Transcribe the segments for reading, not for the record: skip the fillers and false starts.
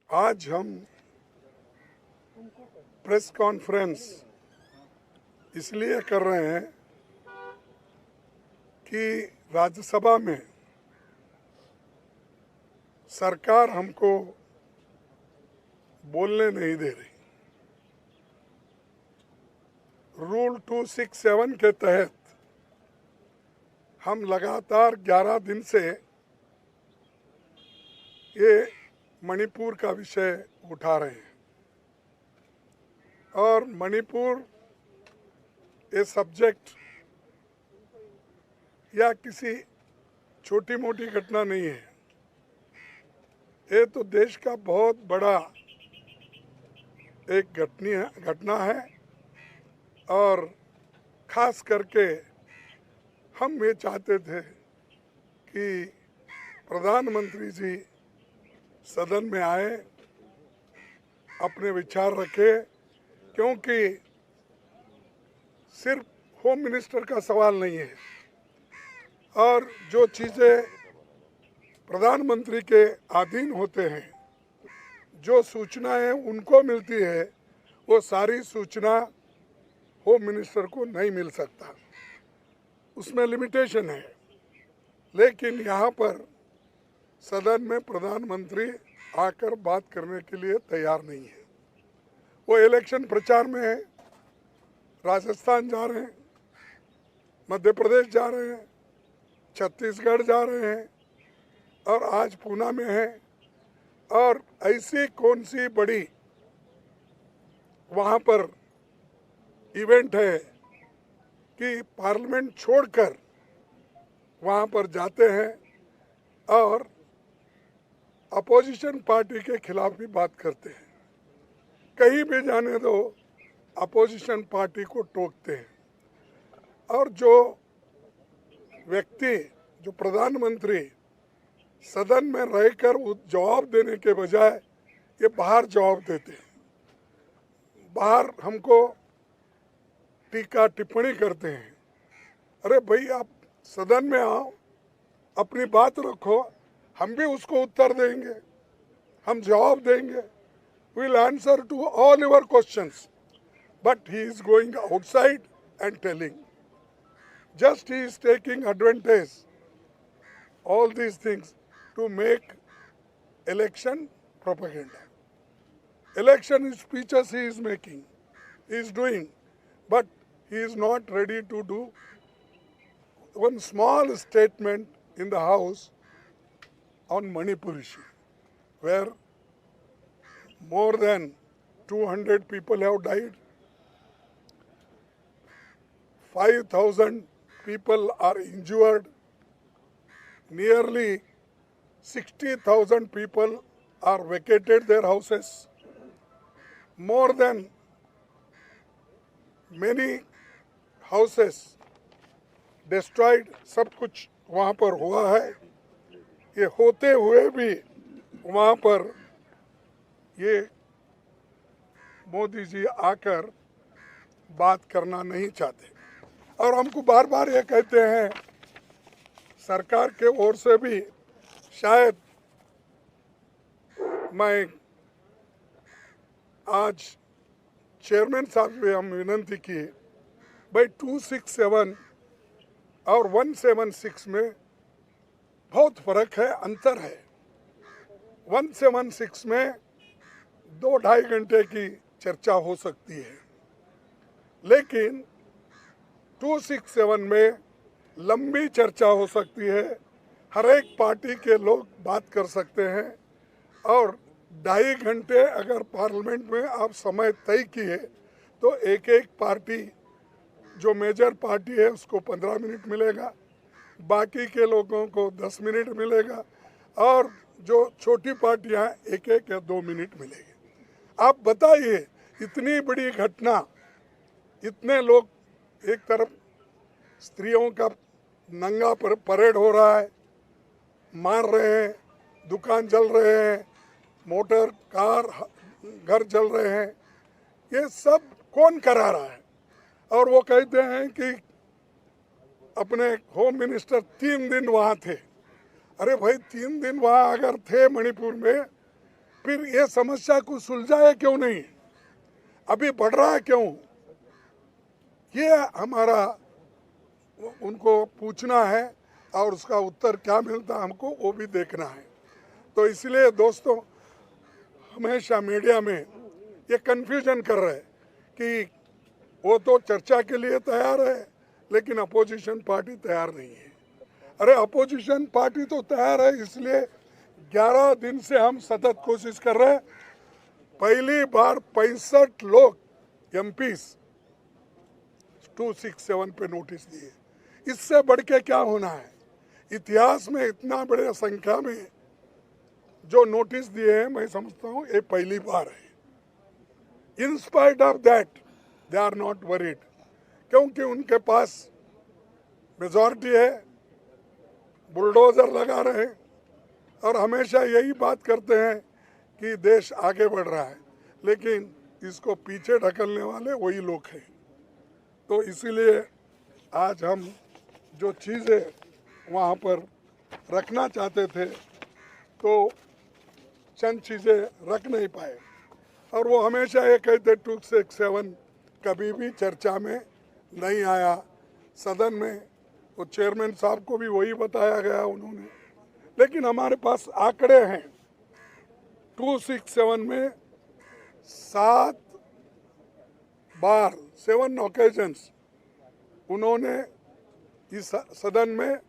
आज हम press conference इसलिए कर रहे हैं कि राज्यसभा में सरकार हमको बोलने नहीं दे रही। रूल 267 के तहत हम लगातार 11 दिन से ये मणिपुर का विषय उठा रहे हैं और मणिपुर ये सब्जेक्ट या किसी छोटी मोटी घटना नहीं है। ये तो देश का बहुत बड़ा एक घटना है और खास करके हम ये चाहते थे कि प्रधानमंत्री जी सदन में आए, अपने विचार रखे, क्योंकि सिर्फ होम मिनिस्टर का सवाल नहीं है और जो चीज़ें प्रधानमंत्री के अधीन होते हैं, जो सूचनाएं उनको मिलती है, वो सारी सूचना होम मिनिस्टर को नहीं मिल सकता, उसमें लिमिटेशन है। लेकिन यहाँ पर सदन में प्रधानमंत्री आकर बात करने के लिए तैयार नहीं है। वो इलेक्शन प्रचार में है, राजस्थान जा रहे हैं, मध्य प्रदेश जा रहे हैं, छत्तीसगढ़ जा रहे हैं और आज पूना में है। और ऐसी कौन सी बड़ी वहाँ पर इवेंट है कि पार्लियामेंट छोड़कर वहाँ पर जाते हैं और अपोजिशन पार्टी के खिलाफ भी बात करते हैं। कहीं भी जाने दो, अपोजिशन पार्टी को टोकते हैं। और जो व्यक्ति, जो प्रधानमंत्री सदन में रहकर जवाब देने के बजाय ये बाहर जवाब देते हैं, बाहर हमको टीका टिप्पणी करते हैं। अरे भाई, आप सदन में आओ, अपनी बात रखो, हम भी उसको उत्तर देंगे, हम जवाब देंगे। We'll answer to all your questions. But he is going outside and telling. Just he is taking advantage all these things to make election propaganda. Election speeches he is making, he is doing, but he is not ready to do one small statement in the House on Manipur issue, where more than 200 people have died, 5,000 people are injured, nearly 60,000 people are vacated their houses, more than many houses destroyed, सब कुछ वहाँ पर हुआ है। ये होते हुए भी वहाँ पर ये मोदी जी आकर बात करना नहीं चाहते और हमको बार बार ये कहते हैं, सरकार के ओर से भी शायद मैं आज चेयरमैन साहब से हम विनती की, भाई 267 और 176 में बहुत फर्क है, अंतर है। 176 में 2-2.5 घंटे की चर्चा हो सकती है, लेकिन 267 में लंबी चर्चा हो सकती है, हर एक पार्टी के लोग बात कर सकते हैं और 2.5 घंटे अगर पार्लियामेंट में आप समय तय किए तो एक एक पार्टी, जो मेजर पार्टी है उसको 15 मिनट मिलेगा, बाकी के लोगों को 10 मिनट मिलेगा और जो छोटी पार्टियां 1-1 या 2 मिनट मिलेगी। आप बताइए, इतनी बड़ी घटना, इतने लोग, एक तरफ स्त्रियों का नंगा परेड हो रहा है, मार रहे हैं, दुकान जल रहे हैं, मोटर कार घर जल रहे हैं, ये सब कौन करा रहा है? और वो कहते हैं कि अपने होम मिनिस्टर 3 दिन वहाँ थे। अरे भाई, 3 दिन वहाँ अगर थे मणिपुर में, फिर ये समस्या को सुलझाया क्यों नहीं, अभी बढ़ रहा है क्यों, ये हमारा उनको पूछना है और उसका उत्तर क्या मिलता है हमको वो भी देखना है। तो इसलिए दोस्तों, हमेशा मीडिया में ये कन्फ्यूजन कर रहे हैं कि वो तो चर्चा के लिए तैयार है लेकिन अपोजिशन पार्टी तैयार नहीं है। अरे अपोजिशन पार्टी तो तैयार है, इसलिए 11 दिन से हम सतत कोशिश कर रहे हैं। पहली बार 65 लोग एमपीज 267 पे नोटिस दिए, इससे बढ़ के क्या होना है। इतिहास में इतना बड़े संख्या में जो नोटिस दिए हैं, मैं समझता हूँ ये पहली बार है। In spite of that they are not worried, क्योंकि उनके पास मेजॉरिटी है, बुलडोजर लगा रहे हैं और हमेशा यही बात करते हैं कि देश आगे बढ़ रहा है, लेकिन इसको पीछे ढकलने वाले वही लोग हैं। तो इसीलिए आज हम जो चीज़ें वहाँ पर रखना चाहते थे तो चंद चीज़ें रख नहीं पाए, और वो हमेशा ये कहते 267 कभी भी चर्चा में नहीं आया सदन में। वो चेयरमैन साहब को भी वही बताया गया उन्होंने, लेकिन हमारे पास आंकड़े हैं। 267 में 7 बार 7 ओकेजन्स उन्होंने इस सदन में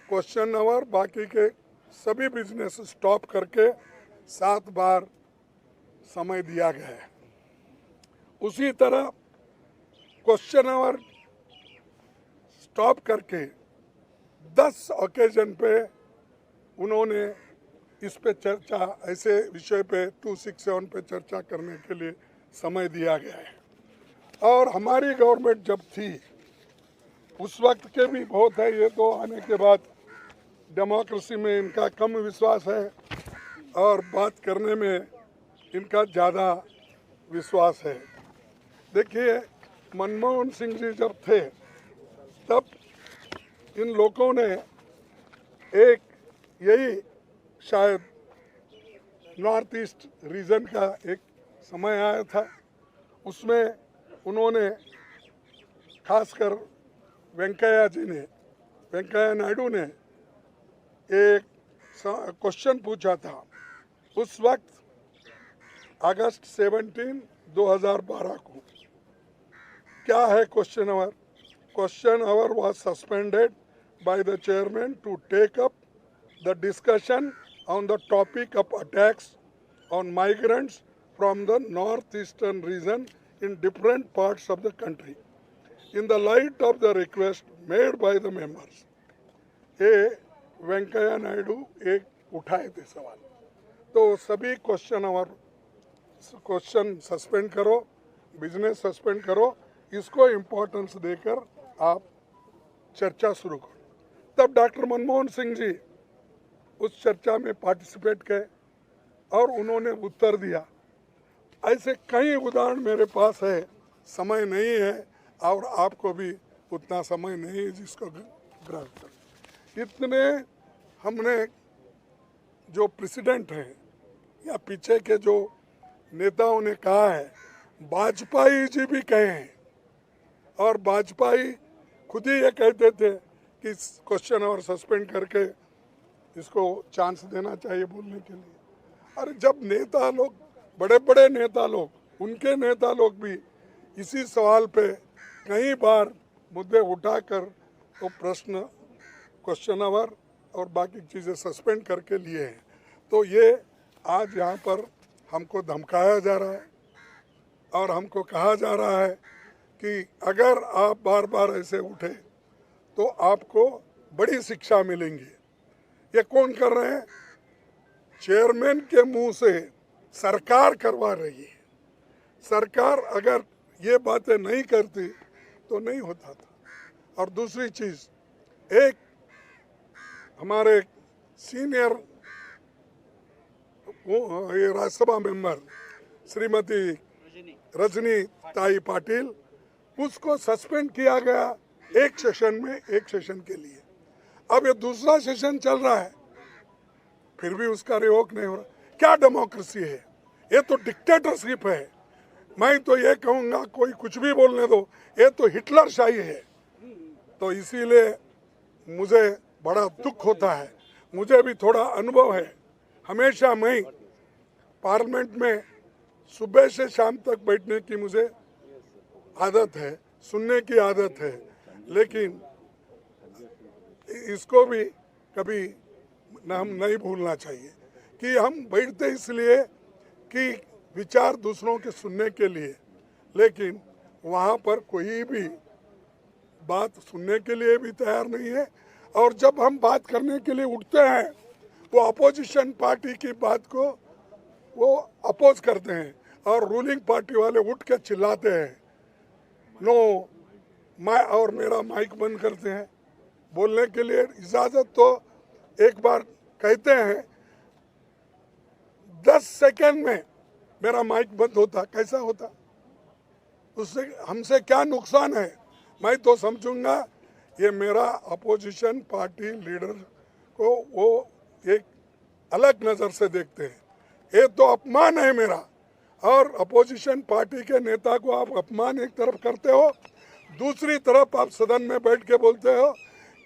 क्वेश्चन आवर बाकी के सभी बिजनेस स्टॉप करके 7 बार समय दिया गया है। उसी तरह क्वेश्चन आवर स्टॉप करके 10 ओकेजन पे उन्होंने इस पे चर्चा, ऐसे विषय पे 267 पे चर्चा करने के लिए समय दिया गया है। और हमारी गवर्नमेंट जब थी उस वक्त के भी बहुत है, ये तो आने के बाद डेमोक्रेसी में इनका कम विश्वास है और बात करने में इनका ज़्यादा विश्वास है। देखिए, मनमोहन सिंह जी जब थे तब इन लोगों ने एक यही शायद नॉर्थ ईस्ट रीजन का एक समय आया था, उसमें उन्होंने खासकर वेंकैया नायडू ने एक क्वेश्चन पूछा था। उस वक्त अगस्त 17, 2012 को क्या है question hour. Question hour was suspended by the chairman to take up the discussion on the topic of attacks on migrants from the northeastern region in different parts of the country. In the light of the request made by the members, ये वेंकैया नायडू एक उठाए थे सवाल, तो सभी question suspend करो, business suspend करो, इसको इम्पोर्टेंस देकर आप चर्चा शुरू करो। तब डॉक्टर मनमोहन सिंह जी उस चर्चा में पार्टिसिपेट किए और उन्होंने उत्तर दिया। ऐसे कई उदाहरण मेरे पास है, समय नहीं है और आपको भी उतना समय नहीं है जिसको ग्रहण कर। इतने हमने जो प्रेसिडेंट हैं या पीछे के जो नेताओं ने कहा है, वाजपेयी जी भी कहे हैं, और वाजपेयी खुद ही ये कहते थे कि क्वेश्चन और सस्पेंड करके इसको चांस देना चाहिए बोलने के लिए। और जब नेता लोग, बड़े बड़े नेता लोग, उनके नेता लोग भी इसी सवाल पे कई बार मुद्दे उठाकर तो प्रश्न, क्वेश्चन आवर और बाकी चीज़ें सस्पेंड करके लिए हैं। तो ये आज यहाँ पर हमको धमकाया जा रहा है और हमको कहा जा रहा है कि अगर आप बार बार ऐसे उठे तो आपको बड़ी शिक्षा मिलेंगी। ये कौन कर रहे हैं? चेयरमैन के मुंह से सरकार करवा रही है। सरकार अगर ये बातें नहीं करती तो नहीं होता था। और दूसरी चीज़, एक हमारे सीनियर ये राज्यसभा मेंबर श्रीमती रजनी ताई पाटिल, उसको सस्पेंड किया गया एक सेशन के लिए। अब ये दूसरा सेशन चल रहा है, फिर भी उसका रिवोक नहीं हो रहा। क्या डेमोक्रेसी है? ये तो डिक्टेटरशिप है। मैं तो ये कहूँगा कोई कुछ भी बोलने दो, ये तो हिटलरशाही है। तो इसीलिए मुझे बड़ा दुख होता है। मुझे भी थोड़ा अनुभव है। हमेशा मैं पार्लियामेंट में सुबह से शाम तक बैठने की मुझे आदत है, सुनने की आदत है, लेकिन इसको भी कभी हम नहीं भूलना चाहिए कि हम बैठते इसलिए कि विचार दूसरों के सुनने के लिए, लेकिन वहाँ पर कोई भी बात सुनने के लिए भी तैयार नहीं है। और जब हम बात करने के लिए उठते हैं, वो अपोजिशन पार्टी की बात को वो अपोज करते हैं और रूलिंग पार्टी वाले उठ के चिल्लाते हैं, नो और मेरा माइक बंद करते हैं। बोलने के लिए इजाज़त तो एक बार कहते हैं, 10 सेकंड में मेरा माइक बंद होता। कैसा होता? उससे हमसे क्या नुकसान है? मैं तो समझूंगा ये मेरा अपोजिशन पार्टी लीडर को वो एक अलग नज़र से देखते हैं। ये तो अपमान है मेरा। और अपोजिशन पार्टी के नेता को आप अपमान एक तरफ करते हो, दूसरी तरफ आप सदन में बैठ के बोलते हो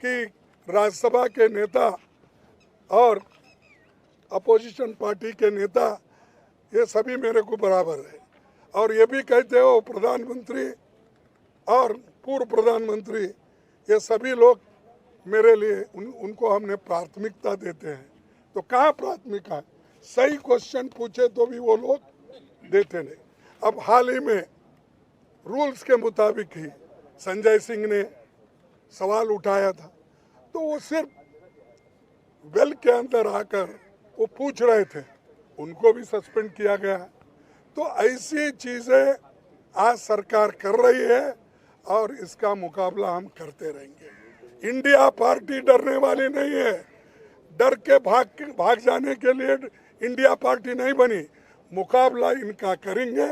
कि राज्यसभा के नेता और अपोजिशन पार्टी के नेता ये सभी मेरे को बराबर है। और ये भी कहते हो प्रधानमंत्री और पूर्व प्रधानमंत्री ये सभी लोग मेरे लिए उनको हमने प्राथमिकता देते हैं। तो कहाँ प्राथमिकता है? सही क्वेश्चन पूछे तो भी वो लोग देते नहीं। अब हाल ही में रूल्स के मुताबिक ही संजय सिंह ने सवाल उठाया था, तो वो सिर्फ वेल के अंदर आकर वो पूछ रहे थे, उनको भी सस्पेंड किया गया। तो ऐसी चीज़ें आज सरकार कर रही है और इसका मुकाबला हम करते रहेंगे। इंडिया पार्टी डरने वाली नहीं है। डर के भाग जाने के लिए इंडिया पार्टी नहीं बनी। मुकाबला इनका करेंगे,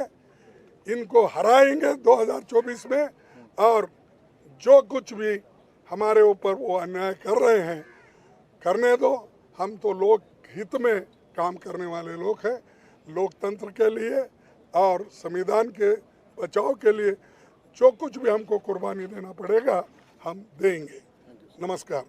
इनको हराएंगे 2024 में। और जो कुछ भी हमारे ऊपर वो अन्याय कर रहे हैं, करने दो। हम तो लोक हित में काम करने वाले लोग हैं। लोकतंत्र के लिए और संविधान के बचाव के लिए जो कुछ भी हमको कुर्बानी देना पड़ेगा हम देंगे। नमस्कार।